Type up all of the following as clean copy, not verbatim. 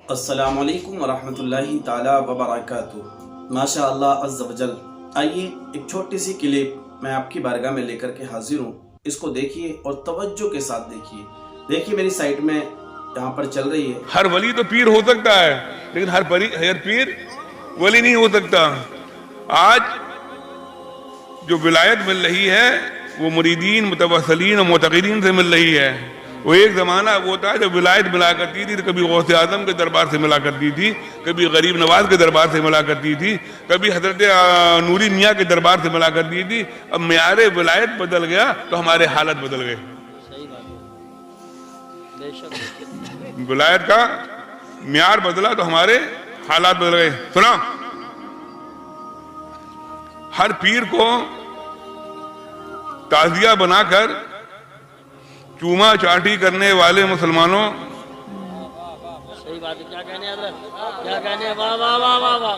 السلام علیکم ورحمۃ اللہ تعالی وبرکاتہ۔ ماشاء اللہ عز و جل۔ آئیے ایک چھوٹی سی کلپ میں آپ کی بارگاہ میں لے کر کے حاضر ہوں، اس کو دیکھیے اور توجہ کے ساتھ دیکھیے۔ دیکھیے میری سائٹ میں یہاں پر چل رہی ہے۔ ہر ولی تو پیر ہو سکتا ہے، لیکن ہر پیر ولی نہیں ہو سکتا۔ آج جو ولایت مل رہی ہے وہ مریدین، متوسلین اور معتقدین سے مل رہی ہے۔ وہ ایک زمانہ وہ تھا جب ولایت ملا کرتی تھی، کبھی غوث اعظم کے دربار سے ملا کرتی تھی، کبھی غریب نواز کے دربار سے ملا کرتی تھی، کبھی حضرت نوری میاں کے دربار سے ملا کرتی تھی۔ اب معیار ولایت بدل گیا تو ہمارے حالت بدل گئے۔ ولایت کا معیار بدلا تو ہمارے حالات بدل گئے۔ سنا، ہر پیر کو تعزیہ بنا کر چوما چاٹی کرنے والے مسلمانوں، صحیح بات ہے، کیا کہنے ہیں حضرت، کیا کہنے ہیں، واہ واہ واہ واہ واہ۔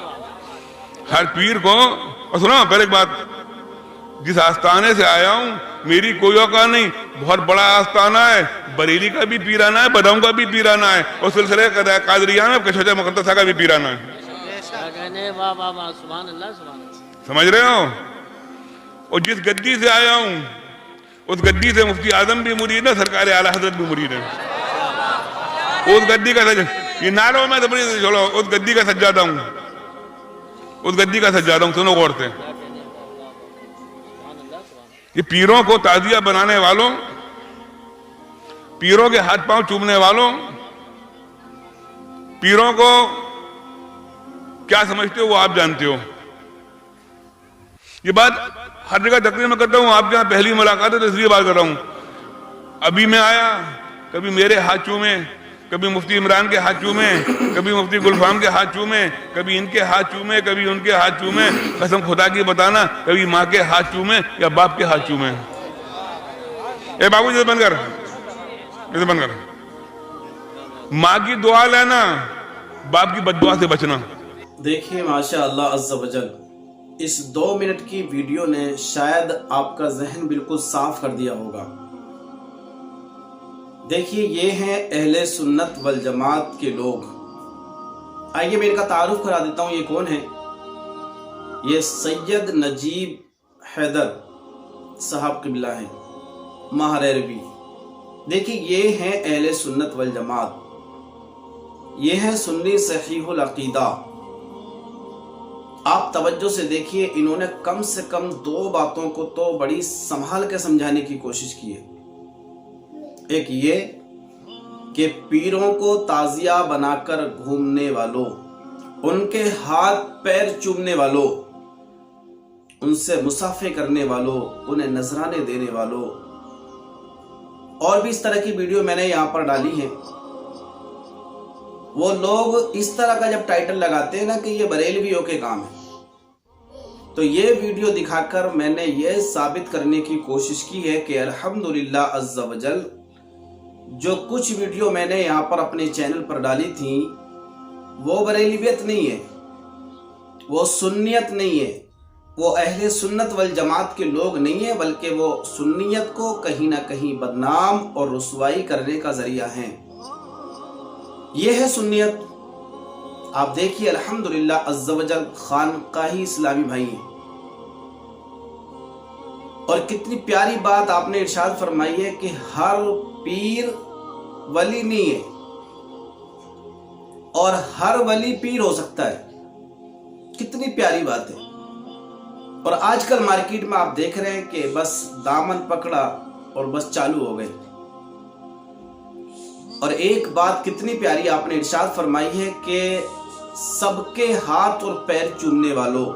ہر پیر کو، اور سنا پہلے ایک بات، جس آستانے سے آیا ہوں میری کوئی اوقات نہیں، بہت بڑا آستانہ ہے، بریلی کا بھی پیرانہ ہے، بداؤں کا بھی پیرانہ ہے، اور سلسلے قادریہ میں کشوچہ مقدسہ کا بھی پیرانہ ہے۔ کیا کہنے ہیں، واہ واہ واہ، سبحان اللہ سبحان اللہ۔ سمجھ رہے ہو؟ اور جس گدی سے آیا ہوں اس گدی سے مفتی اعظم بھی مرید ہے، سرکار اعلیٰ حضرت بھی مرید ہے۔ اس گدی کا یہ نعروں میں چھوڑو، اس گدی کا سجادہ ہوں، اس گدی کا سجادہ ہوں۔ سنو غور سے، یہ پیروں کو تعزیہ بنانے والوں، پیروں کے ہاتھ پاؤں چومنے والوں، پیروں کو کیا سمجھتے ہو وہ آپ جانتے ہو۔ یہ بات ہر جگہ تقریر میں کرتا ہوں، آپ کے یہاں پہلی ملاقات ہے تو اس لیے بات کر رہا ہوں۔ ابھی میں آیا، کبھی میرے ہاتھ چومے، کبھی مفتی عمران کے ہاتھ چومے، کبھی مفتی گلفام کے ہاتھ چومے، کبھی ان کے ہاتھ چومے، کبھی ان کے ہاتھ چومے۔ قسم خدا کی بتانا، کبھی ماں کے ہاتھ چومے یا باپ کے ہاتھ چومے۔ اے بابو جیسے بند کر، جیسے بند کر۔ ماں کی دعا لینا، باپ کی بد دعا سے بچنا۔ دیکھیے ماشاء اللہ عز و جل، اس 2 منٹ کی ویڈیو نے شاید آپ کا ذہن بالکل صاف کر دیا ہوگا۔ دیکھیے یہ ہیں اہل سنت والجماعت کے لوگ۔ آئیے میں ان کا تعارف کرا دیتا ہوں، یہ کون ہیں۔ یہ سید نجیب حیدر صاحب قبلہ ہیں، مہریروی۔ دیکھیے یہ ہیں اہل سنت والجماعت، یہ ہیں سنی صحیح العقیدہ۔ آپ توجہ سے دیکھیے، انہوں نے کم سے کم 2 باتوں کو تو بڑی سنبھال کے سمجھانے کی کوشش کی ہے۔ ایک یہ کہ پیروں کو تعزیہ بنا کر گھومنے والوں، ان کے ہاتھ پیر چومنے والوں، ان سے مصافحے کرنے والوں، انہیں نذرانے دینے والوں، اور بھی اس طرح کی ویڈیو میں نے یہاں پر ڈالی ہیں۔ وہ لوگ اس طرح کا جب ٹائٹل لگاتے ہیں نا کہ یہ بریلویوں کے کام ہے، تو یہ ویڈیو دکھا کر میں نے یہ ثابت کرنے کی کوشش کی ہے کہ الحمدللہ عز و جل جو کچھ ویڈیو میں نے یہاں پر اپنے چینل پر ڈالی تھی وہ بریلویت نہیں ہے، وہ سنیت نہیں ہے، وہ اہل سنت والجماعت کے لوگ نہیں ہیں، بلکہ وہ سنیت کو کہیں نہ کہیں بدنام اور رسوائی کرنے کا ذریعہ ہیں۔ یہ ہے سنیت۔ آپ دیکھیے الحمدللہ عز و جل خانقاہی اسلامی بھائی ہیں، اور کتنی پیاری بات آپ نے ارشاد فرمائی ہے کہ ہر پیر ولی نہیں ہے اور ہر ولی پیر ہو سکتا ہے۔ کتنی پیاری بات ہے۔ اور آج کل مارکیٹ میں آپ دیکھ رہے ہیں کہ بس دامن پکڑا اور بس چالو ہو گئے۔ اور ایک بات کتنی پیاری آپ نے ارشاد فرمائی ہے کہ سب کے ہاتھ اور پیر چومنے والوں،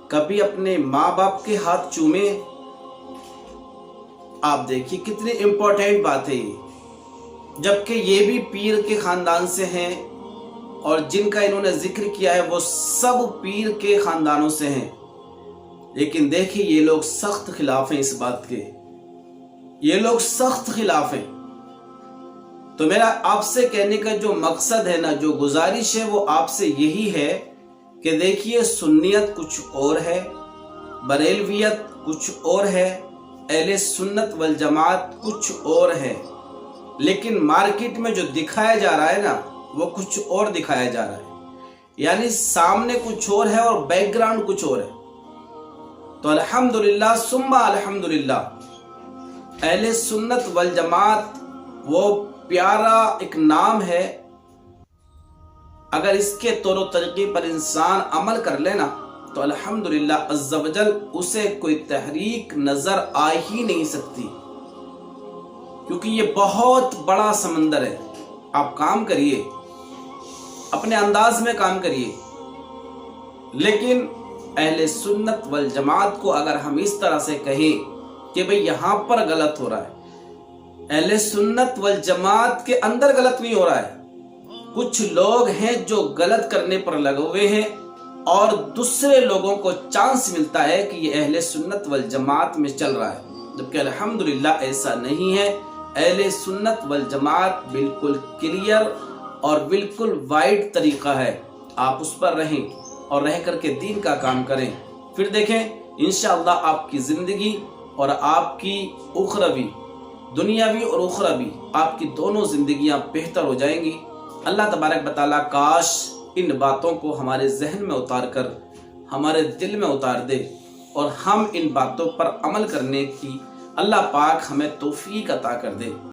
کبھی اپنے ماں باپ کے ہاتھ چومے۔ آپ دیکھیے کتنی امپورٹنٹ بات ہے یہ، جبکہ یہ بھی پیر کے خاندان سے ہیں، اور جن کا انہوں نے ذکر کیا ہے وہ سب پیر کے خاندانوں سے ہیں، لیکن دیکھیے یہ لوگ سخت خلاف ہیں اس بات کے، یہ لوگ سخت خلاف ہیں۔ تو میرا آپ سے کہنے کا جو مقصد ہے نا، جو گزارش ہے، وہ آپ سے یہی ہے کہ دیکھیے سنیت کچھ اور ہے، بریلویت کچھ اور ہے، اہل سنت والجماعت کچھ اور ہے۔ لیکن مارکیٹ میں جو دکھایا جا رہا ہے نا وہ کچھ اور دکھایا جا رہا ہے، یعنی سامنے کچھ اور ہے اور بیک گراؤنڈ کچھ اور ہے۔ تو الحمدللہ ثم الحمدللہ اہل سنت والجماعت وہ پیارا ایک نام ہے، اگر اس کے طور و طریقے پر انسان عمل کر لینا تو الحمدللہ عز و جل اسے کوئی تحریک نظر آ ہی نہیں سکتی، کیونکہ یہ بہت بڑا سمندر ہے۔ آپ کام کریے، اپنے انداز میں کام کریے، لیکن اہل سنت والجماعت کو اگر ہم اس طرح سے کہیں کہ بھئی یہاں پر غلط ہو رہا ہے، اہل سنت والجماعت کے اندر غلط نہیں ہو رہا ہے، کچھ لوگ ہیں جو غلط کرنے پر لگے ہوئے ہیں اور دوسرے لوگوں کو چانس ملتا ہے کہ یہ اہل سنت والجماعت میں چل رہا ہے، جبکہ الحمدللہ ایسا نہیں ہے۔ اہل سنت والجماعت بالکل کلیئر اور بالکل وائڈ طریقہ ہے، آپ اس پر رہیں اور رہ کر کے دین کا کام کریں، پھر دیکھیں انشاءاللہ آپ کی زندگی اور آپ کی اخروی، دنیاوی اور اخروی، آپ کی دونوں زندگیاں بہتر ہو جائیں گی۔ اللہ تبارک و تعالیٰ کاش ان باتوں کو ہمارے ذہن میں اتار کر ہمارے دل میں اتار دے اور ہم ان باتوں پر عمل کرنے کی اللہ پاک ہمیں توفیق عطا کر دے۔